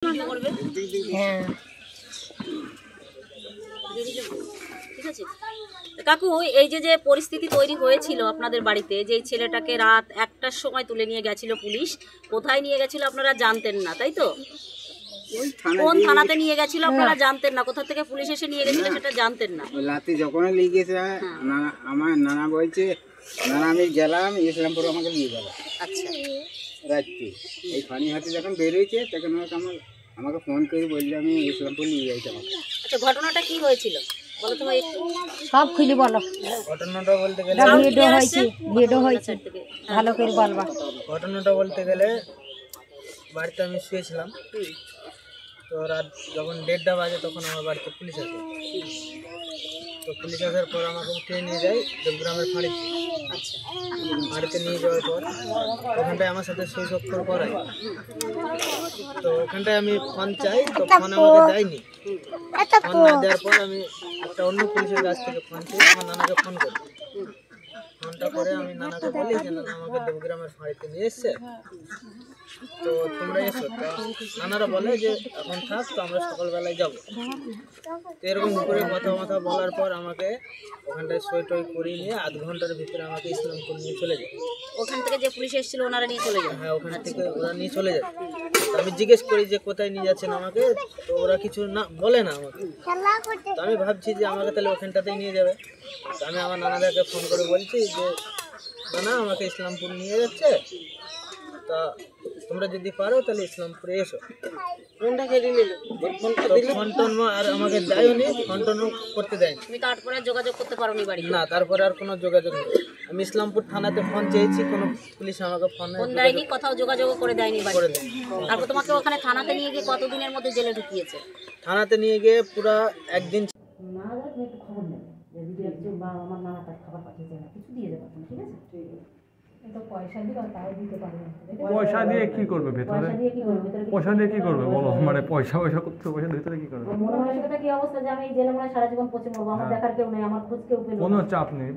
হ্যাঁ ঠিক আছে কাকু, এই যে পরিস্থিতি তৈরি হয়েছিল আপনাদের বাড়িতে, যে ছেলেটাকে রাত 1টার সময় তুলে নিয়ে গেছিল পুলিশ, কোথায় নিয়ে গেছিল আপনারা জানতেন না, তাই তো? কোন থানাতে নিয়ে গেছিল আপনারা জানতেন না? কোথা থেকে পুলিশ এসে নিয়ে গেছিল সেটা জানতেন না? রাতে যখন নিয়ে গেছে আমার নানা বলছে, নানা আমি গেলাম ইসলামপুর, আমাকে নিয়ে গেল। আচ্ছা, রাত্রি এই ফানি হাতে যখন বেরিয়েছে তখন আমাকে ফোন করে বললে আমি ইসলামপুর নিয়ে যাইতে আমাকে। আচ্ছা, ঘটনাটা কি হয়েছিল বলো তো ভাই একটু। সব খুলে বলো। ঘটনাটা বলতে গেলে ভিডিও হয়েছে ভালো করে বলবা। ঘটনাটা বলতে গেলে বাড়িতে আমি শুয়েছিলাম, তো রাত যখন 1:30 বাজে তখন আমার বাড়িতে পুলিশ আসে। তো পুলিশ আসার পর আমাকে উঠিয়ে নিয়ে যায় দেবগ্রামের ফাঁড়িতে। আচ্ছা, বাড়িতে নিয়ে যাওয়ার পর ওখানটায় আমার সাথে সই স্বাক্ষর করায়। তো ওখানটায় আমি ফোন চাই, তো ফোন আমাকে দেয়নি। ফোন না দেওয়ার পর আমি একটা অন্য পুলিশের কাছ থেকে ফোন চাই, আমার নানাকে ফোন করি। ফোনটা করে আমি নানাকে বলি যে নানা আমাকে দেবগ্রামের ফাঁড়িতে নিয়ে এসছে, তো তোমরা এসো। তো নানারা বলে যে এখন থাক, তো আমরা সকালবেলায় যাবো। তো এরকম করে কথা বলার পর আমাকে ওখানটায় সই টই করিয়ে নিয়ে 1/2 ঘন্টার ভিতরে আমাকে ইসলামপুর নিয়ে চলে যায়। ওখান থেকে যে পুলিশ এসেছিল ওনারা নিয়ে চলে যায়? হ্যাঁ, ওখান থেকে ওরা নিয়ে চলে যায়। তো আমি জিজ্ঞেস করি যে কোথায় নিয়ে যাচ্ছেন আমাকে, তো ওরা কিছু না বলে না আমাকে। তো আমি ভাবছি যে আমাকে তাহলে ওখানটাতেই নিয়ে যাবে। তো আমি আমার নানাদেরকে ফোন করে বলছি যে নানা আমাকে ইসলামপুর নিয়ে যাচ্ছে, তা তোমরা যদি পারো তাহলে ইসলামপুরে এসো। ফোন টোন আর আমাকে দেয়নি, ফোন টোন করতে দেয়নি। তুমি তারপরে যোগাযোগ করতে পারোনি বাড়ি? না, তারপরে আর কোনো যোগাযোগ নেই। আমি ইসলামপুর থানাতে ফোন চেয়েছি, কোনো পুলিশ আমাকে ফোন দেয়নি, কোথাও যোগাযোগ করে দেয়নি বাড়ি? করে দেয়। তারপর তোমাকে ওখানে থানাতে নিয়ে গিয়ে কতদিনের মধ্যে জেলে ঢুকিয়েছে? থানাতে নিয়ে গিয়ে পুরো একদিন। পয়সা দিয়ে কি করবে ভেতরে? পয়সা দিয়ে কি করবে বলো? মানে পয়সা করতে পয়সা ভিতরে কি করবে? কি অবস্থা যে আমি জেলে মনে সারা জীবন পচে মরবো, আমার দেখার কেউ নেই, আমার খোঁজ কেউ পেল না। কোনো চাপ নেই।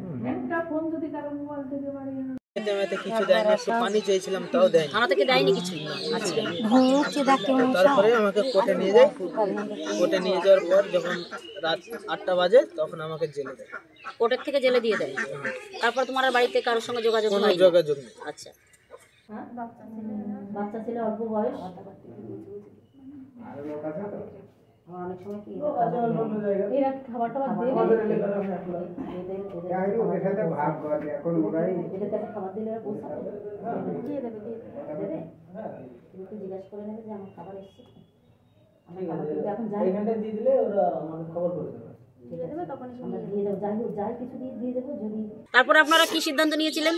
কিছু দেয়নি, একটু পানি চেয়েছিলাম তাও দেয়নি। থানা থেকে দেয়নি কিছু? তারপরে আমাকে কোর্টে নিয়ে যায়। কোর্টে নিয়ে যাওয়ার পর যখন রাত 8টা বাজে তখন আমাকে জেলে দেয়। কোর্টের থেকে জেলে দিয়ে দেয়? তারপর তোমার বাড়িতে কারোর সঙ্গে যোগাযোগ কোনো হয়নি? যোগাযোগ নেই। আচ্ছা, বাচ্চা ছেলে অল্প বয়স, অনেক সময় কি খাবার টাবার দিলে জিজ্ঞাসা করে নেবে যে আমার খাবার এসছে, এখন যাই দিয়ে দিলে ওরা আমাকে খবর করে দেবে। তারপরে আপনারা কি সিদ্ধান্ত নিয়েছিলেন?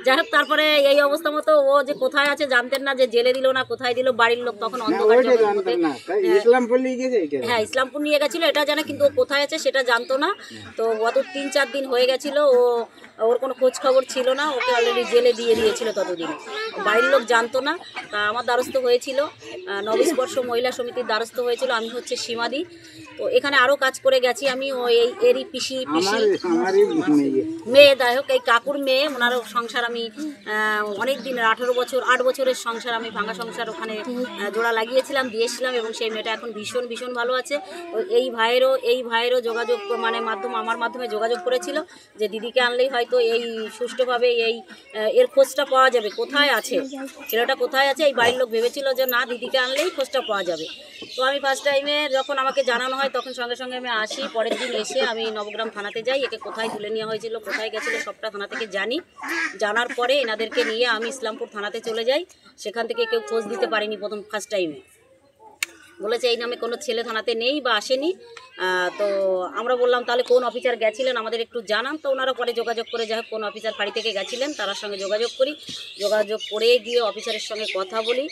যাই হোক, তারপরে এই অবস্থা মতো ও যে কোথায় আছে জানতেন না, যে জেলে দিল না কোথায় দিল, বাড়ির লোক তখন অন্ধকার। হ্যাঁ, ইসলামপুর নিয়ে গেছিল এটা জানে, কিন্তু ও কোথায় আছে সেটা জানতো না। তো গত 3-4 দিন হয়ে গেছিল, ওর কোনো খোঁজ খবর ছিল না, ওকে অলরেডি জেলে দিয়ে দিয়েছিল ততদিন। বাড়ির লোক জানতো না। তা আমার দ্বারস্থ হয়েছিল 29 মহিলা সমিতির দ্বারস্থ হয়েছিল। আমি হচ্ছে সীমাদি। তো এখানে আরও কাজ করে গেছি আমি, এরই পিসি মেয়ে, যাই হোক এই কাকুর মেয়ে, ওনারও সংসার আমি অনেক দিনের 8 বছরের সংসার, আমি ভাঙা সংসার ওখানে জোড়া লাগিয়েছিলাম, দিয়েছিলাম, এবং সেই মেয়েটা এখন ভীষণ ভালো আছে। তো এই ভাইয়েরও যোগাযোগ আমার মাধ্যমে যোগাযোগ করেছিল যে দিদিকে আনলেই হয়তো এই সুষ্ঠুভাবে এর খোঁজটা পাওয়া যাবে, কোথায় আছে ছেলেটা, কোথায় আছে। এই বাড়ির লোক ভেবেছিল যে না, দিদিকে আনলেই খোঁজটা পাওয়া যাবে। তো আমি ফার্স্ট টাইমে যখন আমাকে জানানো হয় তখন সঙ্গে সঙ্গে আমি আসি। পরের দিন এসে আমি নবগ্রাম থানাতে যাই, একে কোথায় তুলে নেওয়া হয়েছিল, কোথায় গেছিলো সবটা থানা থেকে জানি। জানার পরে এনাদেরকে নিয়ে আমি ইসলামপুর থানাতে চলে যাই। সেখান থেকে কেউ খোঁজ দিতে পারেনি ফার্স্ট টাইমে, বলেছে এই নামে কোনো ছেলে থানাতে নেই বা আসেনি। তো আমরা বললাম তাহলে কোন অফিসার গেছিলেন আমাদের একটু জানান। তো ওনারা পরে যোগাযোগ করে, যাই হোক কোন অফিসার বাড়ি থেকে গেছিলেন তার সঙ্গে যোগাযোগ করি, যোগাযোগ করে গিয়ে অফিসারের সঙ্গে কথা বলি।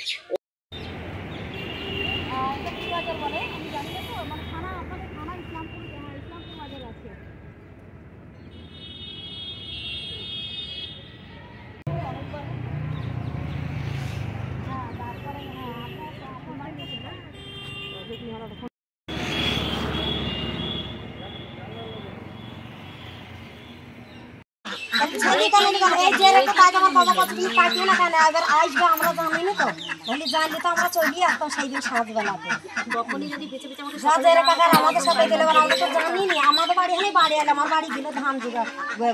ছেলে কেন এই যে একটা কাজ আমার বাবা কত দিন পাঠিয়ে না কেন এবার আসবে আমরা জানি না তো বলি জানলে তো আমরা চলি আসতাম সেই দিন সাজবেলাতে তখনই যদি বেঁচে বেঁচে আমাদের রাজের কাকার আমাদের সাথে গেলে আমরা তো জানি না আমাদের বাড়ি হলে বাড়ি এলাম আমার বাড়ি দিলে ধান জোগা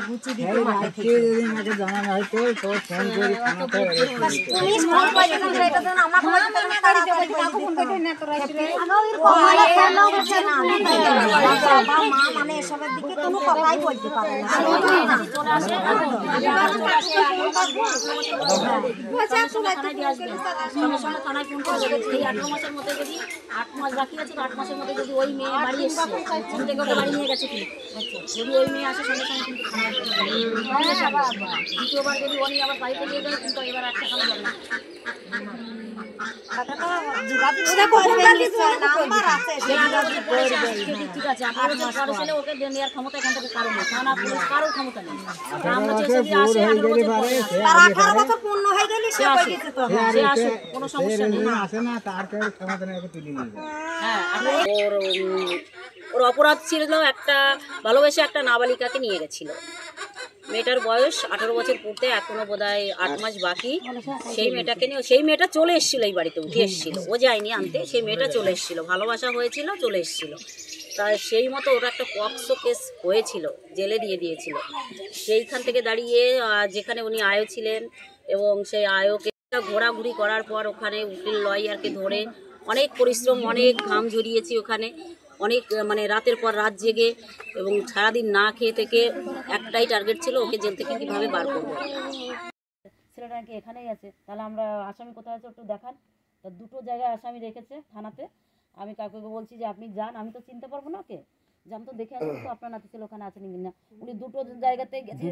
গুচি দিতে মাঠে থেকে যদি আমাকে জানানো হয়তো তো ফোন করে পুলিশ ফোন করে কিন্তু এটা তো আমার ফোন করে তাড়াতাড়ি ফোন করে না তো বাবা মা মানে এসবের দিকে কোনো কথাই বলতে পারে না চলে আসে থানায় দিয়ে আসবে সঙ্গে সঙ্গে থানায় ফোন করে দেবে এই 18 মাসের মধ্যে যদি 8 মাস বাকি আছে তো 8 মাসের মধ্যে যদি ওই মেয়ে বাড়ি এসছে ওখান থেকে ওকে বাড়ি নিয়ে গেছে কি যদি ওই মেয়ে আসে সঙ্গে সঙ্গে কিন্তু থানায় দ্বিতীয়বার যদি উনি আবার বাড়িতে দিয়ে দেয় কিন্তু এবার একটা কাম যাবে না ঠিক আছে আপনার কারো ছেলে ওকে নেওয়ার ক্ষমতা এখান থেকে কারো নেই থানা পুলিশ কারোর ক্ষমতা নেই আমরা যদি আসে 18 বছর পূর্ণ হয়ে গেলে সে সে আসুক কোনো সমস্যা নেই আসে না তার কেউ ক্ষমতা নেই তুলে নিয়ে যায় হ্যাঁ ওর অপরাধ ছিল একটা ভালোবেসে একটা নাবালিকাকে নিয়ে গেছিল মেয়েটার বয়স 18 বছর পড়তে এখনো বোধহয় 8 মাস বাকি সেই মেয়েটাকে নিয়ে সেই মেয়েটা চলে এসেছিল এই বাড়িতে উঠে এসেছিল ও যায়নি আনতে সেই মেয়েটা চলে এসেছিল ভালোবাসা হয়েছিল চলে এসেছিল তাই সেই মতো ওর একটা পক্সো কেস হয়েছিল জেলে দিয়ে দিয়েছিল সেইখান থেকে দাঁড়িয়ে যেখানে উনি আয়ো ছিলেন এবং সেই আয়োকে ঘোরাঘুরি করার পর ওখানে উকিল লয়ারকে ধরে অনেক পরিশ্রম অনেক ঘাম ঝরিয়েছি ওখানে অনেক মানে রাতের পর রাত জেগে এবং সারাদিন না খেয়ে থেকে একটাই টার্গেট ছিল ওকে জেল থেকে কীভাবে বার করবো ছেলেটা নাকি এখানেই আছে তাহলে আমরা আসামি কোথায় আছে একটু দেখান তা দুটো জায়গায় আসামি রেখেছে থানাতে আমি কাকুকে বলছি যে আপনি যান আমি তো চিনতে পারবো না ওকে যান তো দেখে আসুন তো আপনার নাতি ছেলে ওখানে আছেন কিনা উনি দুটো জায়গাতে গেছে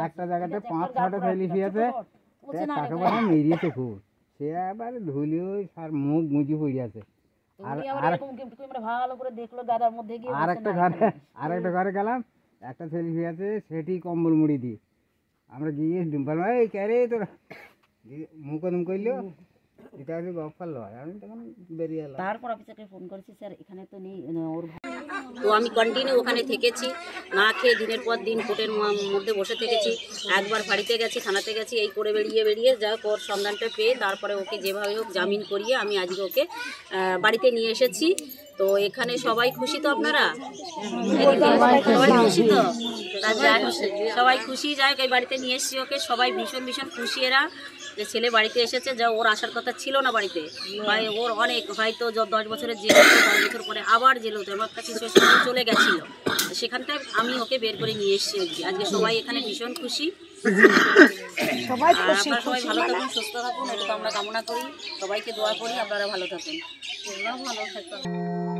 একটা জায়গাতে 5-6টা ফেলিসি আছে তাকে বলে মেরিয়েছে খুব সে আবার ধুলিও আর মুখ মুজি পড়ে আছে ভালো করে দেখলো গাদার মধ্যে গিয়ে আরেকটা ঘরে গেলাম একটা সেলফি আছে সেটি কম্বল মুড়ি দিই আমরা গিয়ে ডিম্পাল ভাই ক্যারে তোর মুখদম করলো এটা হচ্ছে গফাল হয় আমি তখন বেরিয়ে এলাম তারপর অফিসারকে ফোন করেছি স্যার এখানে তো নেই ওর তো আমি কন্টিনিউ ওখানে থেকেছি না খেয়ে দিনের পর দিন কোর্টের মধ্যে বসে থেকেছি একবার বাড়িতে গেছি থানাতে গেছি এই করে বেরিয়ে যা ওর সন্ধানটা পেয়ে তারপরে ওকে যেভাবে হোক জামিন করিয়ে আমি আজকে ওকে বাড়িতে নিয়ে এসেছি তো এখানে সবাই খুশি তো আপনারা সবাই খুশি তো সবাই খুশি যাই হোক এই বাড়িতে নিয়ে এসেছি ওকে সবাই ভীষণ ভীষণ খুশি এরা যে ছেলে বাড়িতে এসেছে যা ওর আসার কথা ছিল না বাড়িতে ভাই ওর অনেক হয়তো 10 বছরের জেল 10 বছর পরে আবার জেল হতো এমন একটা সিচুয়েশন চলে গেছিলো সেখানটায় আমি ওকে বের করে নিয়ে এসেছি আজকে সবাই এখানে ভীষণ খুশি সবাই সবাই ভালো থাকুন সুস্থ থাকুন এটা তো আমরা কামনা করি সবাইকে দোয়া করি আপনারা ভালো থাকুন ভালো থাকুন